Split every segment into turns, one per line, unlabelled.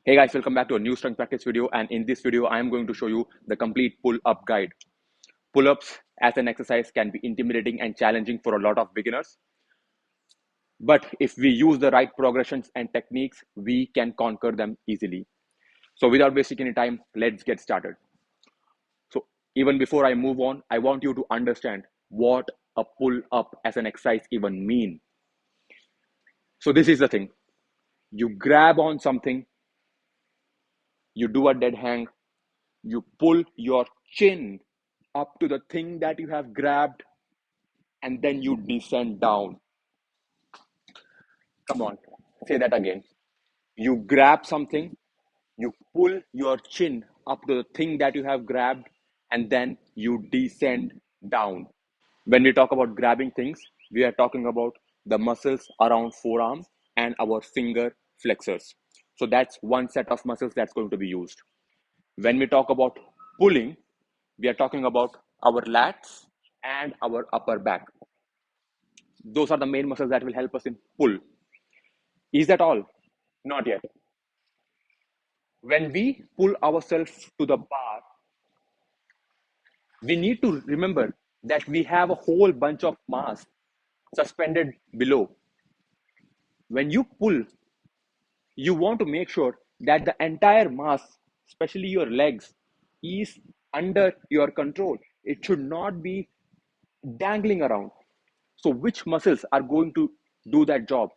Hey guys, welcome back to a new strength practice video, and in this video I am going to show you the complete pull-up guide. Pull-ups as an exercise can be intimidating and challenging for a lot of beginners, but if we use the right progressions and techniques, we can conquer them easily. So without wasting any time, let's get started. So even before I move on, I want you to understand what a pull-up as an exercise even mean. So this is the thing. You grab on something, you do a dead hang, you pull your chin up to the thing that you have grabbed, and then you descend down. Come on, say that again. You grab something, you pull your chin up to the thing that you have grabbed, and then you descend down. When we talk about grabbing things, we are talking about the muscles around forearms and our finger flexors. So that's one set of muscles that's going to be used. When we talk about pulling, we are talking about our lats and our upper back. Those are the main muscles that will help us in pull. Is that all? Not yet. When we pull ourselves to the bar, we need to remember that we have a whole bunch of mass suspended below. When you pull, you want to make sure that the entire mass, especially your legs, is under your control. It should not be dangling around. So, which muscles are going to do that job?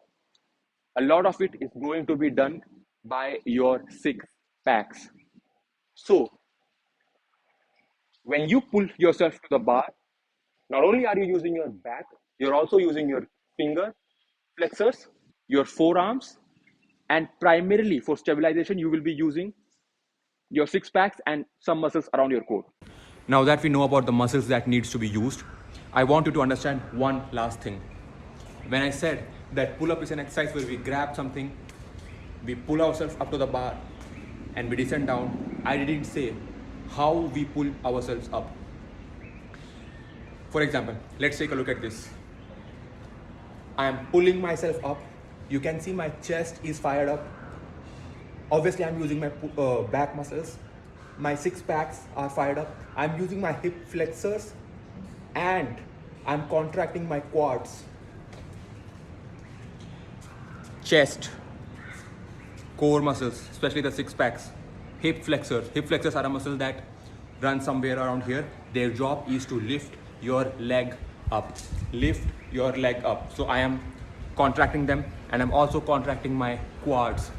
A lot of it is going to be done by your six packs. So, when you pull yourself to the bar, not only are you using your back, you're also using your finger flexors, your forearms, and primarily for stabilization, you will be using your six packs and some muscles around your core. Now that we know about the muscles that needs to be used, I want you to understand one last thing. When I said that pull-up is an exercise where we grab something, we pull ourselves up to the bar, and we descend down, I didn't say how we pull ourselves up. For example, let's take a look at this. I am pulling myself up. You can see my chest is fired up. Obviously, I'm using my back muscles. My six packs are fired up. I'm using my hip flexors and I'm contracting my quads. Chest, core muscles, especially the six packs. Hip flexors. Hip flexors are a muscle that run somewhere around here. Their job is to lift your leg up. Lift your leg up. So I am contracting them, and I'm also contracting my quads,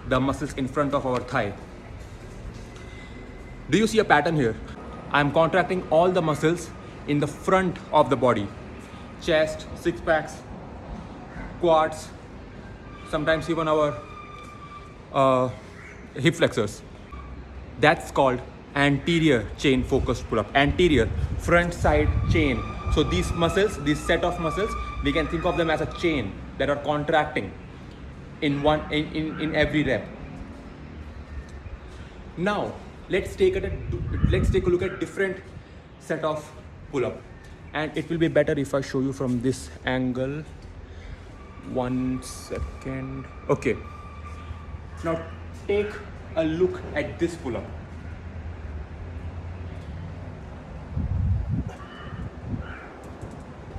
the muscles in front of our thigh. Do you see a pattern here? I'm contracting all the muscles in the front of the body. Chest, six packs, quads, sometimes even our hip flexors. That's called anterior chain focused pull-up. Anterior, front side chain. So these muscles, this set of muscles, we can think of them as a chain that are contracting in every rep. Now let's take a look at different set of pull-up, and it will be better if I show you from this angle. 1 second. Okay. Now take a look at this pull-up.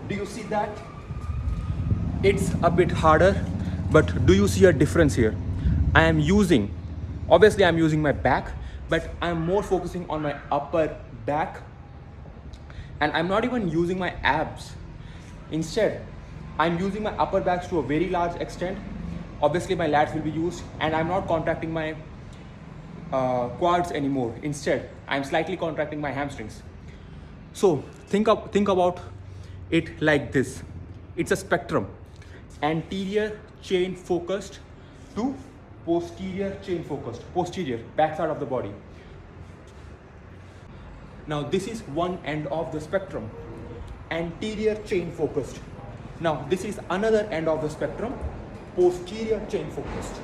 Do you see that? It's a bit harder, but do you see a difference here? Obviously I'm using my back, but I'm more focusing on my upper back, and I'm not even using my abs. Instead, I'm using my upper backs to a very large extent. Obviously my lats will be used, and I'm not contracting my quads anymore. Instead, I'm slightly contracting my hamstrings. So think about it like this. It's a spectrum. Anterior chain focused to posterior chain focused. Posterior, backside of the body. Now this is one end of the spectrum. Anterior chain focused. Now this is another end of the spectrum. Posterior chain focused.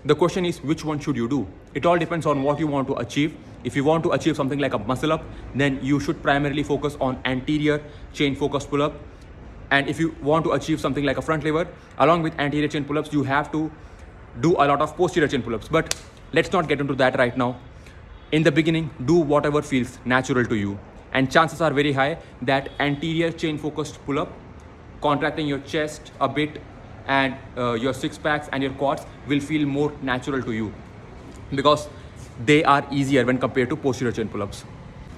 The question is, which one should you do? It all depends on what you want to achieve. If you want to achieve something like a muscle up, then you should primarily focus on anterior chain focused pull-up. And if you want to achieve something like a front lever, along with anterior chain pull-ups, you have to do a lot of posterior chain pull-ups, but let's not get into that right now. In the beginning, do whatever feels natural to you, and chances are very high that anterior chain focused pull-up, contracting your chest a bit and your six packs and your quads will feel more natural to you because they are easier when compared to posterior chain pull-ups.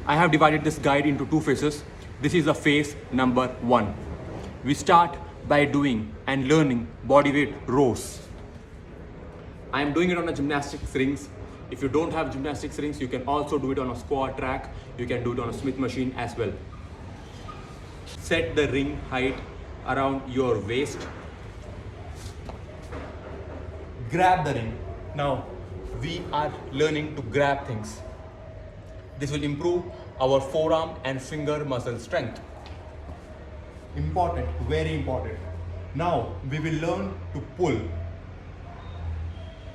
I have divided this guide into two phases. This is the phase number 1. We start by doing and learning bodyweight rows. I am doing it on a gymnastics rings. If you don't have gymnastics rings, you can also do it on a squat rack. You can do it on a Smith machine as well. Set the ring height around your waist. Grab the ring. Now, we are learning to grab things. This will improve our forearm and finger muscle strength. Important, very important. Now, we will learn to pull.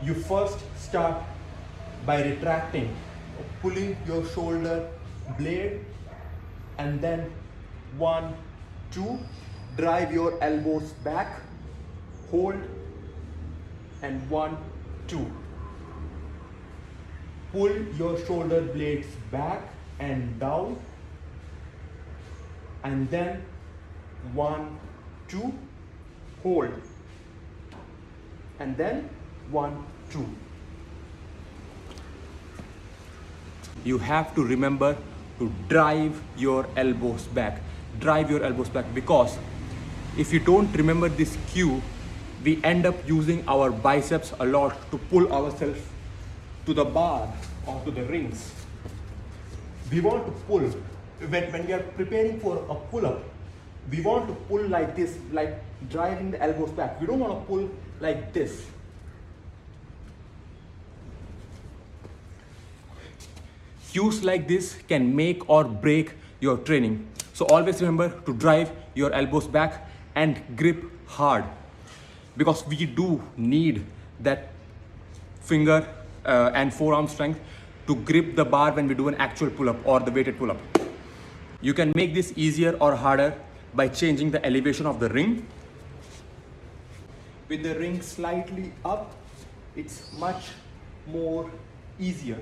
You first start by retracting, pulling your shoulder blade, and then 1, 2, drive your elbows back, hold, and 1, 2. Pull your shoulder blades back and down, and then 1, 2, hold, and then 1, 2. You have to remember to drive your elbows back. Drive your elbows back, because if you don't remember this cue, we end up using our biceps a lot to pull ourselves to the bar or to the rings. We want to pull, when we are preparing for a pull-up, we want to pull like this, like driving the elbows back. We don't want to pull like this. Cues like this can make or break your training. So always remember to drive your elbows back and grip hard, because we do need that finger and forearm strength to grip the bar when we do an actual pull-up or the weighted pull-up. You can make this easier or harder by changing the elevation of the ring. With the ring slightly up, it's much more easier.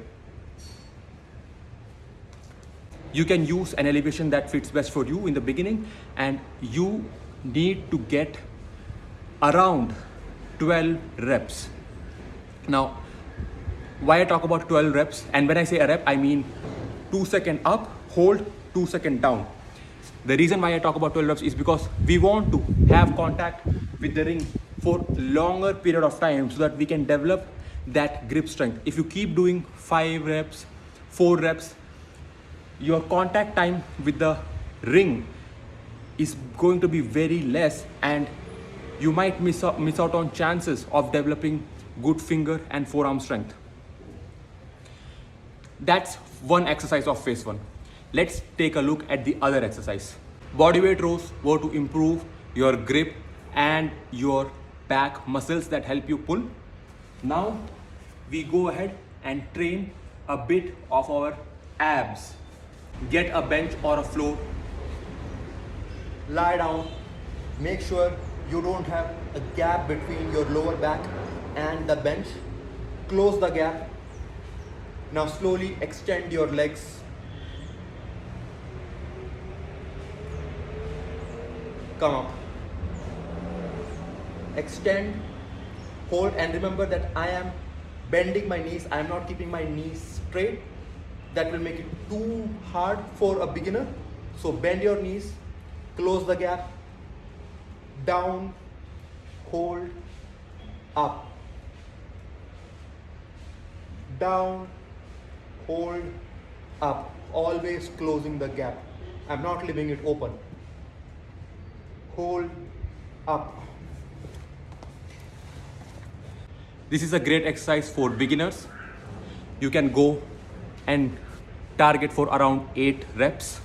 You can use an elevation that fits best for you in the beginning, and you need to get around 12 reps. Now, why I talk about 12 reps, and when I say a rep, I mean 2 seconds up, hold, 2 seconds down. The reason why I talk about 12 reps is because we want to have contact with the ring for longer period of time so that we can develop that grip strength. If you keep doing 5 reps, 4 reps, your contact time with the ring is going to be very less, and you might miss out on chances of developing good finger and forearm strength. That's one exercise of phase 1. Let's take a look at the other exercise. Bodyweight rows were to improve your grip and your back muscles that help you pull. Now we go ahead and train a bit of our abs. Get a bench or a floor. Lie down. Make sure you don't have a gap between your lower back and the bench. Close the gap. Now slowly extend your legs. Come up. Extend. Hold, and remember that I am bending my knees. I am not keeping my knees straight. That will make it too hard for a beginner. So bend your knees, close the gap, down, hold, up, down, hold, up, always closing the gap. I'm not leaving it open. Hold, up. This is a great exercise for beginners. You can go and target for around 8 reps.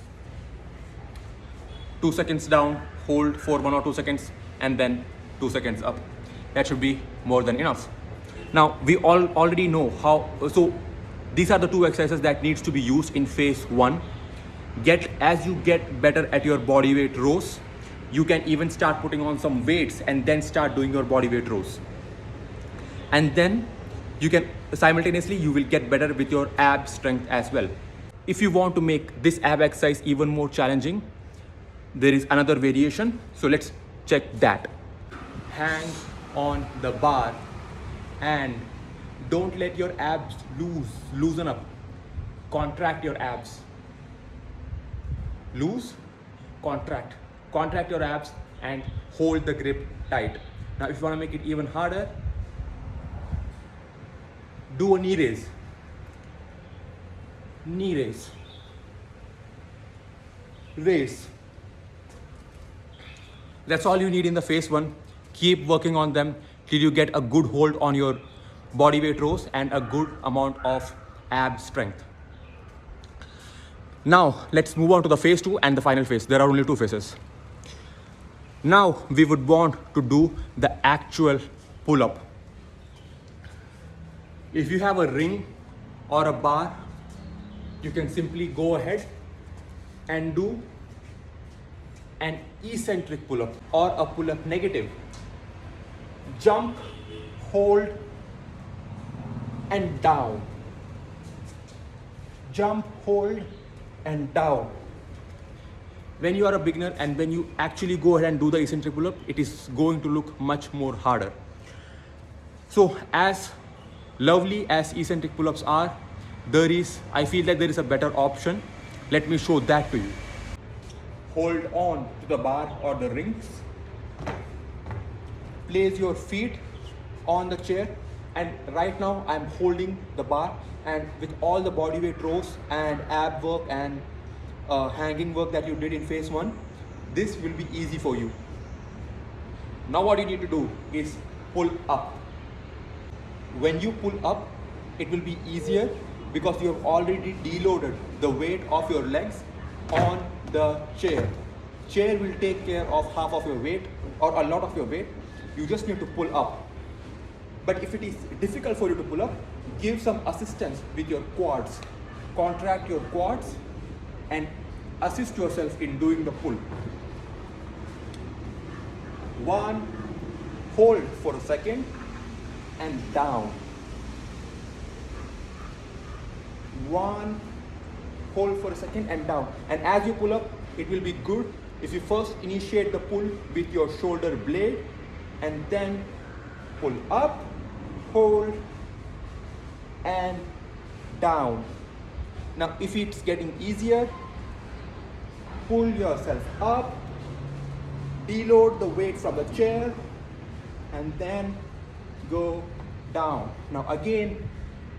2 seconds down, hold for 1 or 2 seconds, and then 2 seconds up. That should be more than enough. Now we already know how, so these are the 2 exercises that needs to be used in phase 1. As you get better at your body weight rows, you can even start putting on some weights and then start doing your body weight rows. and then you can simultaneously you will get better with your ab strength as well. If you want to make this ab exercise even more challenging, there is another variation, so let's check that. Hang on the bar and don't let your abs loosen up. Contract your abs. Loose, contract your abs and hold the grip tight. Now if you want to make it even harder, do a knee raise. Raise. That's all you need in the phase 1. Keep working on them till you get a good hold on your body weight rows and a good amount of ab strength. Now let's move on to the phase 2 and the final phase. There are only 2 phases. Now we would want to do the actual pull-up. If you have a ring or a bar, you can simply go ahead and do an eccentric pull-up or a pull-up negative. Jump, hold, and down. Jump, hold, and down. When you are a beginner and when you actually go ahead and do the eccentric pull-up, it is going to look much more harder. So as lovely as eccentric pull-ups are, I feel that there is a better option. Let me show that to you. Hold on to the bar or the rings. Place your feet on the chair, and right now I'm holding the bar, and with all the body weight rows and ab work and hanging work that you did in phase 1, this will be easy for you. Now what you need to do is pull up. When you pull up, it will be easier because you have already deloaded the weight of your legs on the chair. Chair will take care of half of your weight or a lot of your weight. You just need to pull up. But if it is difficult for you to pull up, give some assistance with your quads. Contract your quads and assist yourself in doing the pull. 1, hold for a second and down. 1, hold for a second and down. And as you pull up, it will be good if you first initiate the pull with your shoulder blade and then pull up, hold, and down. Now if it's getting easier, pull yourself up, deload the weight from the chair, and then go down. Now again,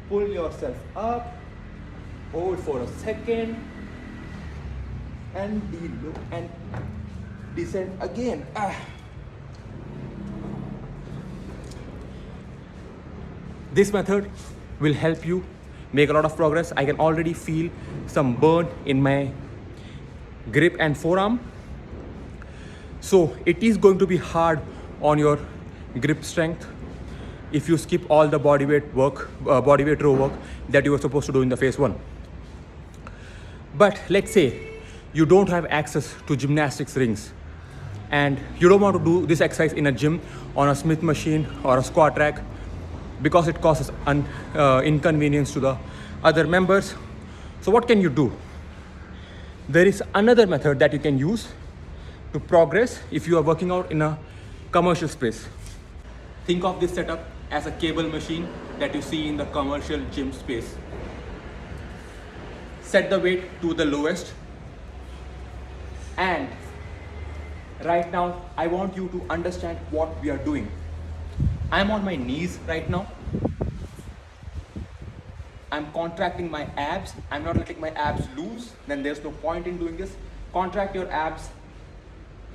pull yourself up, hold for a second, and deload and descend again. This method will help you make a lot of progress. I can already feel some burn in my grip and forearm. So it is going to be hard on your grip strength if you skip all the body weight row work that you were supposed to do in the phase 1. But let's say you don't have access to gymnastics rings and you don't want to do this exercise in a gym on a Smith machine or a squat rack because it causes inconvenience to the other members. So what can you do? There is another method that you can use to progress if you are working out in a commercial space. Think of this setup as a cable machine that you see in the commercial gym space. Set the weight to the lowest, and right now I want you to understand what we are doing. I'm on my knees right now. I'm contracting my abs. I'm not letting my abs loose. Then there's no point in doing this. Contract your abs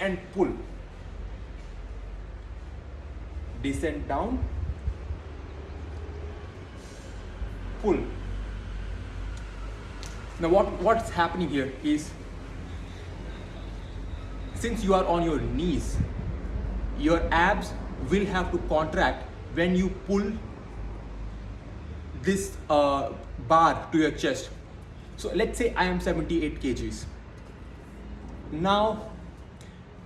and pull. Descend down. Pull. Now what's happening here is, since you are on your knees, your abs will have to contract when you pull this bar to your chest. So let's say I am 78 kgs. Now,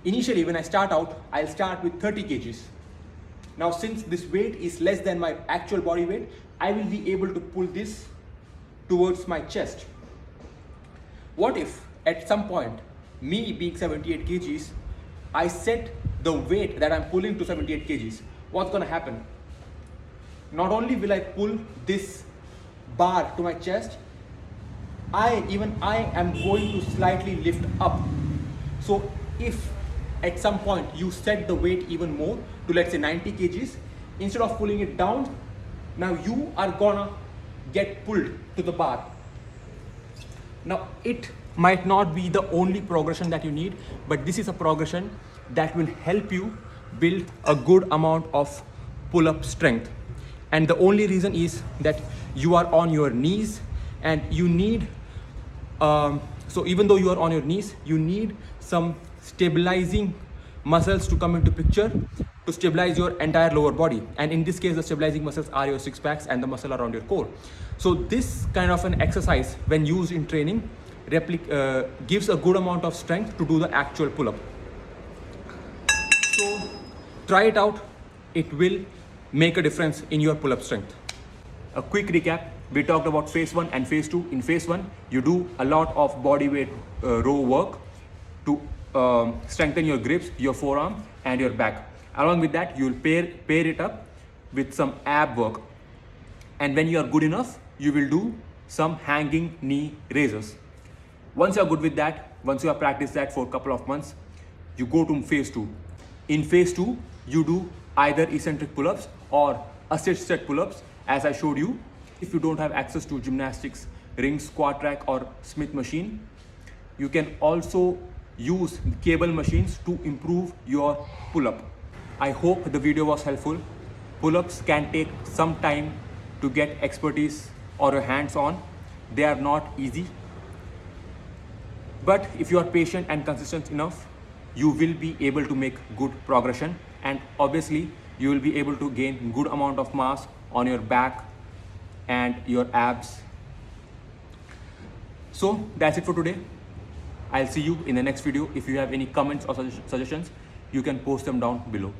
initially when I start out, I'll start with 30 kgs.
Now since this weight is less than my actual body weight, I will be able to pull this towards my chest. What if at some point, me being 78 kgs, I set the weight that I'm pulling to 78 kgs? What's gonna happen? Not only will I pull this bar to my chest, I am going to slightly lift up. So if at some point you set the weight even more to, let's say, 90 kgs, instead of pulling it down, now you are gonna get pulled to the bar. Now it might not be the only progression that you need, but this is a progression that will help you build a good amount of pull-up strength. And the only reason is that you are on your knees, and you need so even though you are on your knees, you need some stabilizing muscles to come into picture to stabilize your entire lower body. And in this case, the stabilizing muscles are your six packs and the muscle around your core. So this kind of an exercise, when used in training, gives a good amount of strength to do the actual pull-up. So try it out. It will make a difference in your pull-up strength. A quick recap. We talked about phase 1 and phase 2. In phase 1, you do a lot of body weight row work to strengthen your grips, your forearm and your back. Along with that, you will pair it up with some ab work. And when you are good enough, you will do some hanging knee raises. Once you are good with that, once you have practiced that for a couple of months, you go to phase 2. In phase 2, you do either eccentric pull-ups or assist-set pull-ups, as I showed you. If you don't have access to gymnastics, ring, squat rack or Smith machine, you can also use cable machines to improve your pull-up. I hope the video was helpful. Pull-ups can take some time to get expertise or your hands on. They are not easy. But if you are patient and consistent enough, you will be able to make good progression, and obviously you will be able to gain good amount of mass on your back and your abs. So that's it for today. I'll see you in the next video. If you have any comments or suggestions, you can post them down below.